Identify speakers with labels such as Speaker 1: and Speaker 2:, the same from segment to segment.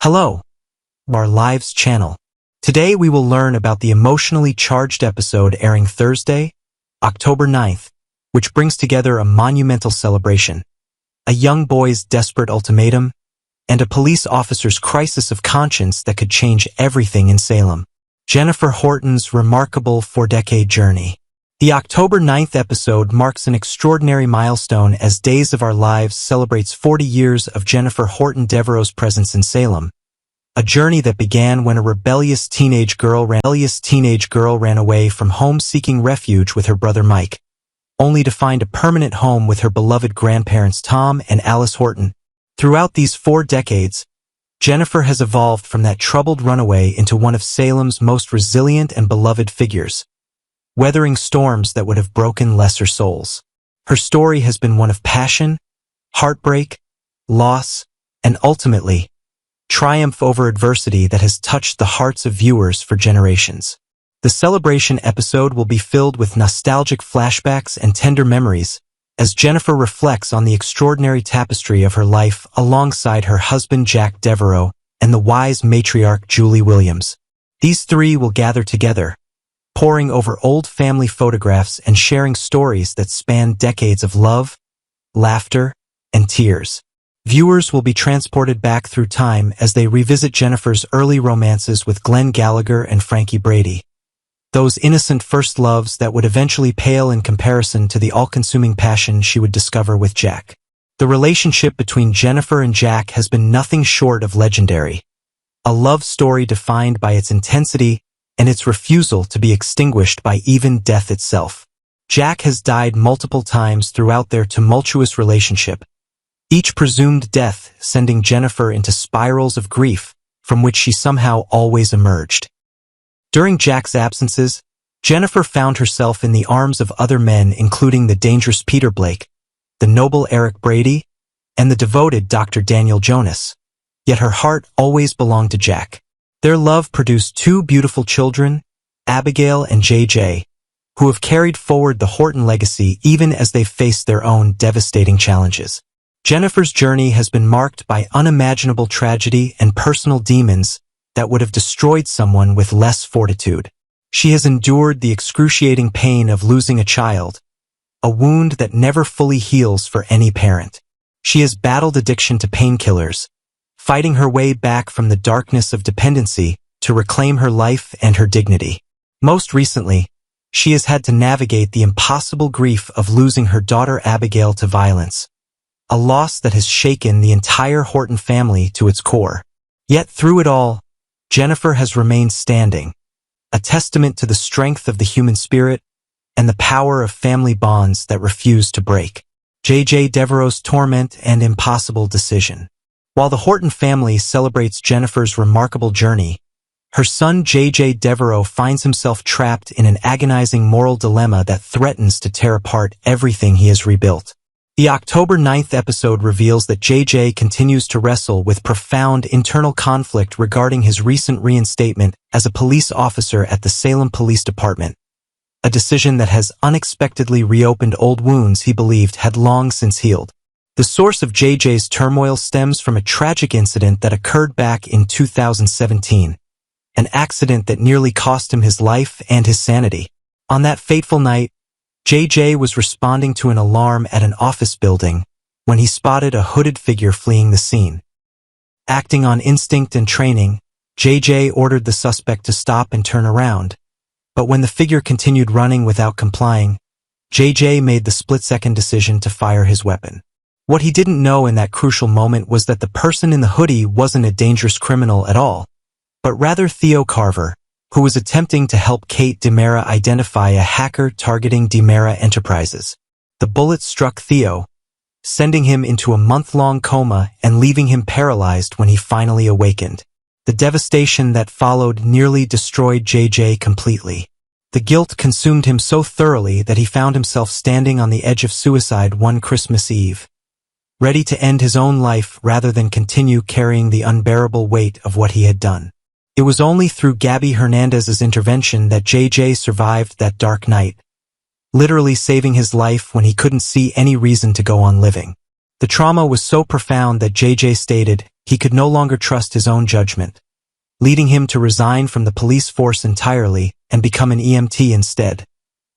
Speaker 1: Hello, our Lives channel. Today we will learn about the emotionally charged episode airing Thursday, October 9th, which brings together a monumental celebration, a young boy's desperate ultimatum, and a police officer's crisis of conscience that could change everything in Salem. Jennifer Horton's remarkable four-decade journey. The October 9th episode marks an extraordinary milestone as Days of Our Lives celebrates 40 years of Jennifer Horton Devereaux's presence in Salem, a journey that began when a rebellious teenage girl ran away from home seeking refuge with her brother Mike, only to find a permanent home with her beloved grandparents Tom and Alice Horton. Throughout these 4 decades, Jennifer has evolved from that troubled runaway into one of Salem's most resilient and beloved figures, weathering storms that would have broken lesser souls. Her story has been one of passion, heartbreak, loss, and ultimately, triumph over adversity that has touched the hearts of viewers for generations. The celebration episode will be filled with nostalgic flashbacks and tender memories, as Jennifer reflects on the extraordinary tapestry of her life alongside her husband Jack Devereaux and the wise matriarch Julie Williams. These three will gather together, poring over old family photographs and sharing stories that span decades of love, laughter, and tears. Viewers will be transported back through time as they revisit Jennifer's early romances with Glenn Gallagher and Frankie Brady, those innocent first loves that would eventually pale in comparison to the all-consuming passion she would discover with Jack. The relationship between Jennifer and Jack has been nothing short of legendary, a love story defined by its intensity and its refusal to be extinguished by even death itself. Jack has died multiple times throughout their tumultuous relationship, each presumed death sending Jennifer into spirals of grief from which she somehow always emerged. During Jack's absences, Jennifer found herself in the arms of other men including the dangerous Peter Blake, the noble Eric Brady, and the devoted Dr. Daniel Jonas. Yet her heart always belonged to Jack. Their love produced 2 beautiful children, Abigail and JJ, who have carried forward the Horton legacy even as they faced their own devastating challenges. Jennifer's journey has been marked by unimaginable tragedy and personal demons that would have destroyed someone with less fortitude. She has endured the excruciating pain of losing a child, a wound that never fully heals for any parent. She has battled addiction to painkillers, fighting her way back from the darkness of dependency to reclaim her life and her dignity. Most recently, she has had to navigate the impossible grief of losing her daughter Abigail to violence, a loss that has shaken the entire Horton family to its core. Yet through it all, Jennifer has remained standing, a testament to the strength of the human spirit and the power of family bonds that refuse to break. JJ Devereaux's torment and impossible decision. While the Horton family celebrates Jennifer's remarkable journey, her son JJ Devereaux finds himself trapped in an agonizing moral dilemma that threatens to tear apart everything he has rebuilt. The October 9th episode reveals that JJ continues to wrestle with profound internal conflict regarding his recent reinstatement as a police officer at the Salem Police Department, a decision that has unexpectedly reopened old wounds he believed had long since healed. The source of JJ's turmoil stems from a tragic incident that occurred back in 2017, an accident that nearly cost him his life and his sanity. On that fateful night, JJ was responding to an alarm at an office building when he spotted a hooded figure fleeing the scene. Acting on instinct and training, JJ ordered the suspect to stop and turn around, but when the figure continued running without complying, JJ made the split-second decision to fire his weapon. What he didn't know in that crucial moment was that the person in the hoodie wasn't a dangerous criminal at all, but rather Theo Carver, who was attempting to help Kate DiMera identify a hacker targeting DiMera Enterprises. The bullet struck Theo, sending him into a month-long coma and leaving him paralyzed when he finally awakened. The devastation that followed nearly destroyed JJ completely. The guilt consumed him so thoroughly that he found himself standing on the edge of suicide one Christmas Eve, ready to end his own life rather than continue carrying the unbearable weight of what he had done. It was only through Gabby Hernandez's intervention that JJ survived that dark night, literally saving his life when he couldn't see any reason to go on living. The trauma was so profound that JJ stated he could no longer trust his own judgment, leading him to resign from the police force entirely and become an EMT instead,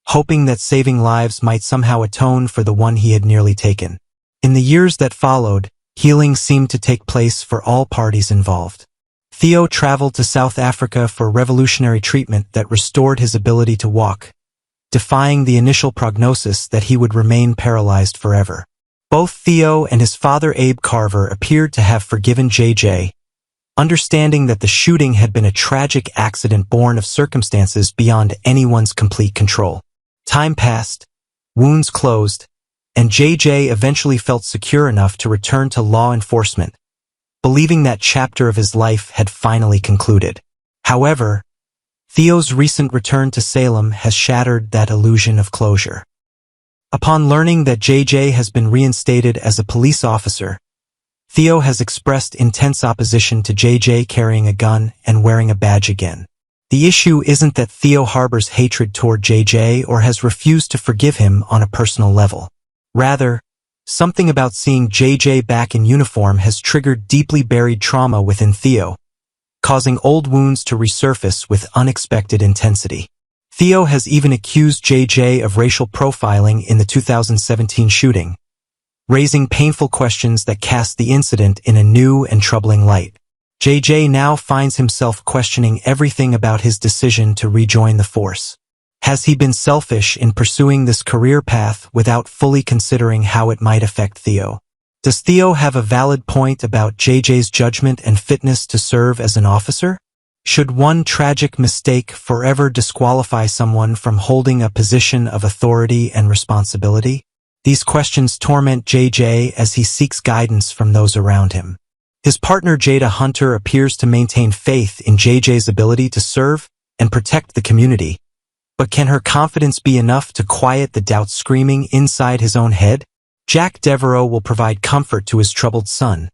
Speaker 1: hoping that saving lives might somehow atone for the one he had nearly taken. In the years that followed, healing seemed to take place for all parties involved. Theo traveled to South Africa for revolutionary treatment that restored his ability to walk, defying the initial prognosis that he would remain paralyzed forever. Both Theo and his father Abe Carver appeared to have forgiven JJ, understanding that the shooting had been a tragic accident born of circumstances beyond anyone's complete control. Time passed, wounds closed, and JJ eventually felt secure enough to return to law enforcement, believing that chapter of his life had finally concluded. However, Theo's recent return to Salem has shattered that illusion of closure. Upon learning that JJ has been reinstated as a police officer, Theo has expressed intense opposition to JJ carrying a gun and wearing a badge again. The issue isn't that Theo harbors hatred toward JJ or has refused to forgive him on a personal level. Rather, something about seeing JJ back in uniform has triggered deeply buried trauma within Theo, causing old wounds to resurface with unexpected intensity. Theo has even accused JJ of racial profiling in the 2017 shooting, raising painful questions that cast the incident in a new and troubling light. JJ now finds himself questioning everything about his decision to rejoin the force. Has he been selfish in pursuing this career path without fully considering how it might affect Theo? Does Theo have a valid point about JJ's judgment and fitness to serve as an officer? Should one tragic mistake forever disqualify someone from holding a position of authority and responsibility? These questions torment JJ as he seeks guidance from those around him. His partner Jada Hunter appears to maintain faith in JJ's ability to serve and protect the community. But can her confidence be enough to quiet the doubt screaming inside his own head? Jack Devereaux will provide comfort to his troubled son,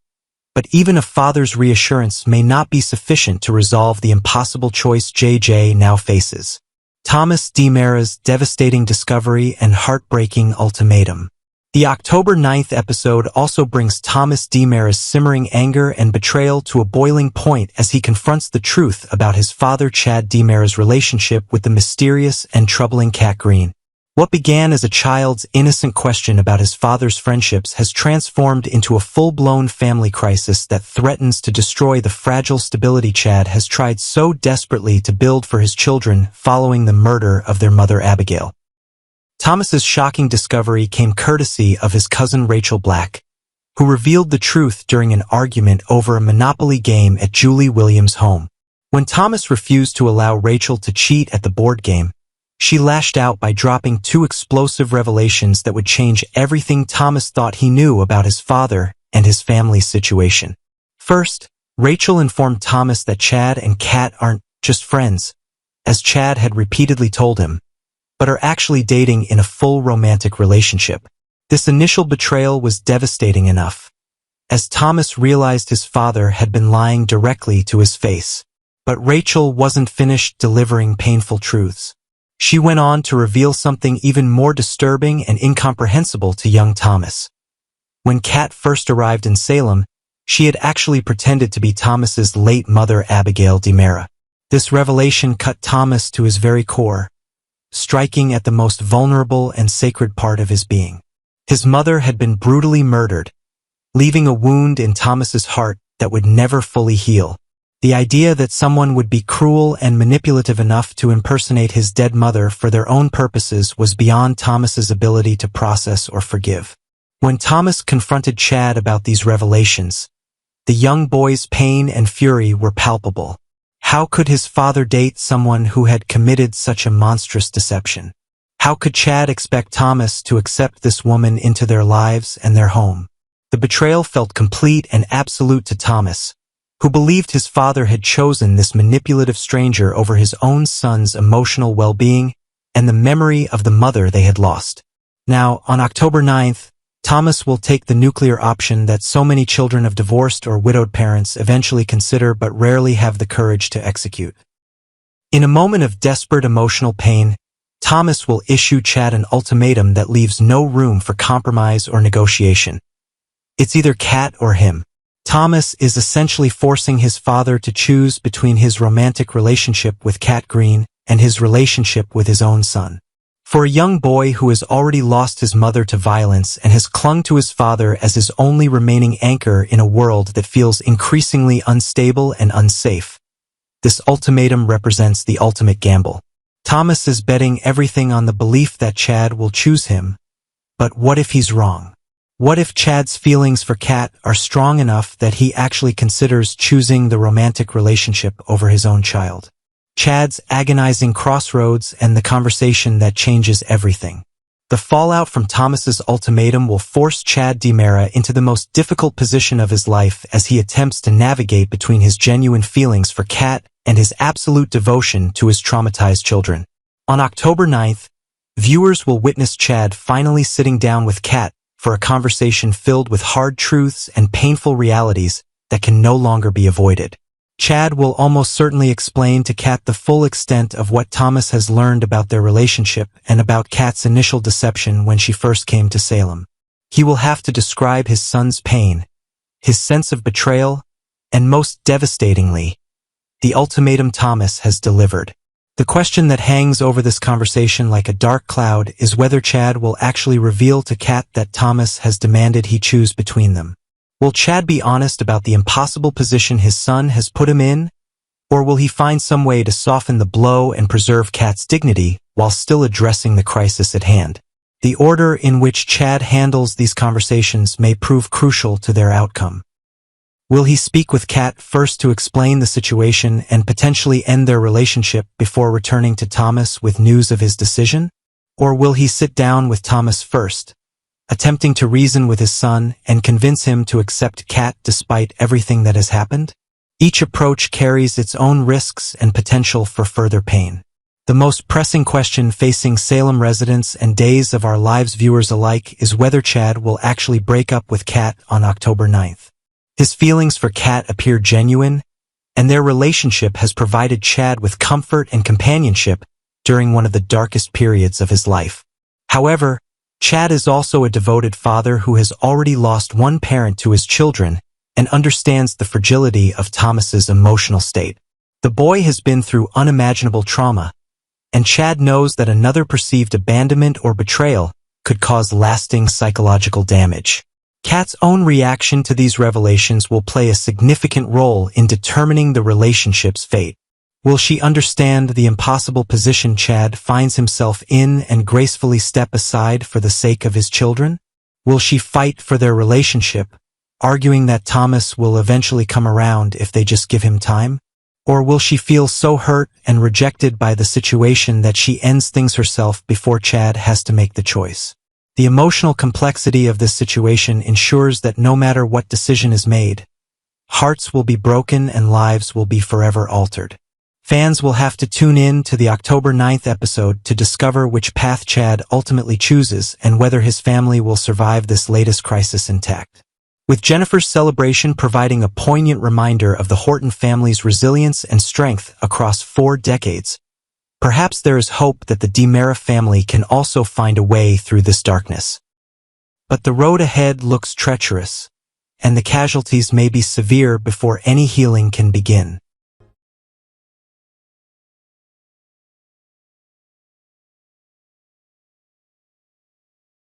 Speaker 1: but even a father's reassurance may not be sufficient to resolve the impossible choice JJ now faces. Thomas DiMera's devastating discovery and heartbreaking ultimatum. The October 9th episode also brings Thomas DiMera's simmering anger and betrayal to a boiling point as he confronts the truth about his father Chad DiMera's relationship with the mysterious and troubling Cat Green. What began as a child's innocent question about his father's friendships has transformed into a full-blown family crisis that threatens to destroy the fragile stability Chad has tried so desperately to build for his children following the murder of their mother Abigail. Thomas's shocking discovery came courtesy of his cousin Rachel Black, who revealed the truth during an argument over a Monopoly game at Julie Williams' home. When Thomas refused to allow Rachel to cheat at the board game, she lashed out by dropping two explosive revelations that would change everything Thomas thought he knew about his father and his family's situation. First, Rachel informed Thomas that Chad and Kat aren't just friends, as Chad had repeatedly told him, but are actually dating in a full romantic relationship. This initial betrayal was devastating enough, as Thomas realized his father had been lying directly to his face. But Rachel wasn't finished delivering painful truths. She went on to reveal something even more disturbing and incomprehensible to young Thomas. When Kat first arrived in Salem, she had actually pretended to be Thomas's late mother Abigail DiMera. This revelation cut Thomas to his very core, striking at the most vulnerable and sacred part of his being. His mother had been brutally murdered, leaving a wound in Thomas's heart that would never fully heal. The idea that someone would be cruel and manipulative enough to impersonate his dead mother for their own purposes was beyond Thomas's ability to process or forgive. When Thomas confronted Chad about these revelations, the young boy's pain and fury were palpable. How could his father date someone who had committed such a monstrous deception? How could Chad expect Thomas to accept this woman into their lives and their home? The betrayal felt complete and absolute to Thomas, who believed his father had chosen this manipulative stranger over his own son's emotional well-being and the memory of the mother they had lost. Now, on October 9th, Thomas will take the nuclear option that so many children of divorced or widowed parents eventually consider but rarely have the courage to execute. In a moment of desperate emotional pain, Thomas will issue Chad an ultimatum that leaves no room for compromise or negotiation. It's either Kat or him. Thomas is essentially forcing his father to choose between his romantic relationship with Kat Green and his relationship with his own son. For a young boy who has already lost his mother to violence and has clung to his father as his only remaining anchor in a world that feels increasingly unstable and unsafe, this ultimatum represents the ultimate gamble. Thomas is betting everything on the belief that Chad will choose him. But what if he's wrong? What if Chad's feelings for Kat are strong enough that he actually considers choosing the romantic relationship over his own child? Chad's agonizing crossroads and the conversation that changes everything. The fallout from Thomas's ultimatum will force Chad DiMera into the most difficult position of his life as he attempts to navigate between his genuine feelings for Kat and his absolute devotion to his traumatized children. On October 9th, viewers will witness Chad finally sitting down with Kat for a conversation filled with hard truths and painful realities that can no longer be avoided. Chad will almost certainly explain to Kat the full extent of what Thomas has learned about their relationship and about Kat's initial deception when she first came to Salem. He will have to describe his son's pain, his sense of betrayal, and most devastatingly, the ultimatum Thomas has delivered. The question that hangs over this conversation like a dark cloud is whether Chad will actually reveal to Kat that Thomas has demanded he choose between them. Will Chad be honest about the impossible position his son has put him in, or will he find some way to soften the blow and preserve Kat's dignity while still addressing the crisis at hand? The order in which Chad handles these conversations may prove crucial to their outcome. Will he speak with Kat first to explain the situation and potentially end their relationship before returning to Thomas with news of his decision? Or will he sit down with Thomas first, attempting to reason with his son and convince him to accept Kat despite everything that has happened? Each approach carries its own risks and potential for further pain. The most pressing question facing Salem residents and Days of Our Lives viewers alike is whether Chad will actually break up with Kat on October 9th. His feelings for Kat appear genuine, and their relationship has provided Chad with comfort and companionship during one of the darkest periods of his life. However, Chad is also a devoted father who has already lost one parent to his children and understands the fragility of Thomas's emotional state. The boy has been through unimaginable trauma, and Chad knows that another perceived abandonment or betrayal could cause lasting psychological damage. Kat's own reaction to these revelations will play a significant role in determining the relationship's fate. Will she understand the impossible position Chad finds himself in and gracefully step aside for the sake of his children? Will she fight for their relationship, arguing that Thomas will eventually come around if they just give him time? Or will she feel so hurt and rejected by the situation that she ends things herself before Chad has to make the choice? The emotional complexity of this situation ensures that no matter what decision is made, hearts will be broken and lives will be forever altered. Fans will have to tune in to the October 9th episode to discover which path Chad ultimately chooses and whether his family will survive this latest crisis intact. With Jennifer's celebration providing a poignant reminder of the Horton family's resilience and strength across 4 decades, perhaps there is hope that the DiMera family can also find a way through this darkness. But the road ahead looks treacherous, and the casualties may be severe before any healing can begin.